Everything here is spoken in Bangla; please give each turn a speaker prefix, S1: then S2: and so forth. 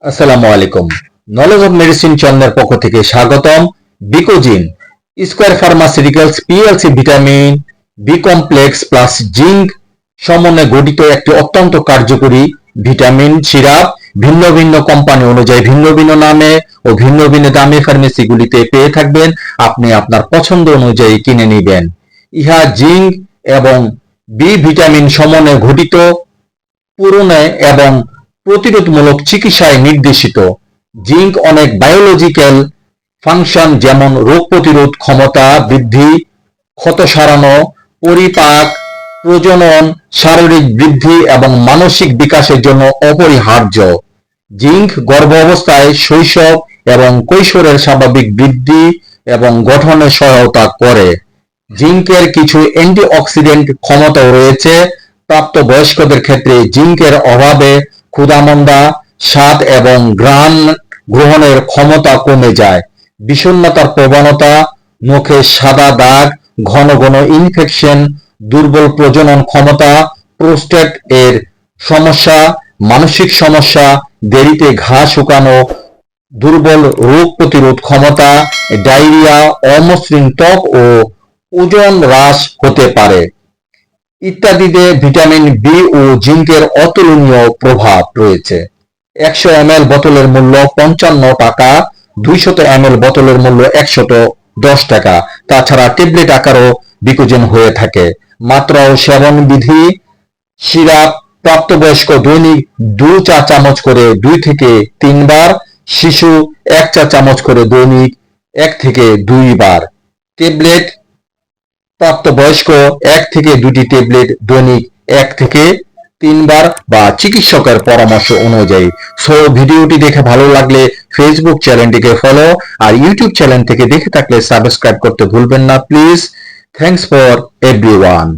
S1: আসসালামু আলাইকুম। নলেজ অফ মেডিসিন চ্যানেলের পক্ষ থেকে স্বাগতম। Becozinc Square pharmaceuticals PLC vitamin B complex plus zinc সমন্বয়ে গঠিত একটি অত্যন্ত কার্যকরী ভিটামিন সিরাপ ভিন্ন ভিন্ন কোম্পানি অনুযায়ী ভিন্ন ভিন্ন নামে ও ভিন্ন ভিন্ন দামে ফার্মেসিগুলিতে পেয়ে থাকবেন। আপনি আপনার পছন্দ অনুযায়ী কিনে নেবেন। ইহা জিঙ্ক এবং বি ভিটামিন সমন্বয়ে গঠিত পূরণে এবং প্রতিরোধমূলক চিকিৎসায় নির্দেশিত। জিঙ্ক অনেক বায়োলজিক্যাল ফাংশন যেমন রোগ প্রতিরোধ ক্ষমতা বৃদ্ধি, ক্ষত সারানো, পরিপাক, প্রজনন, শারীরিক বৃদ্ধি এবং মানসিক বিকাশের জন্য অপরিহার্য। জিঙ্ক গর্ভাবস্থায়, শৈশব এবং কৈশোরের স্বাভাবিক বৃদ্ধি এবং গঠনে সহায়তা করে। জিঙ্কের কিছু অ্যান্টিঅক্সিডেন্ট ক্ষমতাও রয়েছে। প্রাপ্তবয়স্কদের ক্ষেত্রে জিঙ্কের অভাবে ক্ষুধামন্দা, স্বাদ এবং ঘ্রাণ গ্রহণের ক্ষমতা কমে যায়। বিষণ্ণতার প্রবণতা, মুখে সাদা দাগ, ঘন ঘন ইনফেকশন, দুর্বল প্রজনন ক্ষমতা, প্রোস্টেট এর সমস্যা, মানসিক সমস্যা, দেরিতে ঘা শুকানো, দুর্বল রোগ প্রতিরোধ ক্ষমতা, ডায়রিয়া, অমসৃণ ত্বক ও ওজন হ্রাস হতে পারে ইত্যাদিতে ভিটামিন বি ও জিঙ্কের অতুলনীয় প্রভাব রয়েছে। 100 ml বোতলের মূল্য 55 টাকা, 200 ml বোতলের মূল্য 110 টাকা। তাছাড়া ট্যাবলেট আকারও বিকোজিন হয়ে থাকে। মাত্রা ও সেবন বিধি: সিরাপ প্রাপ্তবয়স্ক দৈনিক 2 চা চামচ করে 2 থেকে 3 বার, শিশু 1 চা চামচ করে দৈনিক 1 থেকে 2 বার। ট্যাবলেট প্রাপ্তবয়স্ক 1 থেকে 2টি ট্যাবলেট দৈনিক 1 থেকে 3 বার বা চিকিৎসকের পরামর্শ অনুযায়ী। সো ভিডিওটি দেখে ভালো লাগলে ফেসবুক চ্যানেলটিকে ফলো আর ইউটিউব চ্যানেল থেকে দেখে থাকলে সাবস্ক্রাইব করতে ভুলবেন না প্লিজ। Thanks for everyone.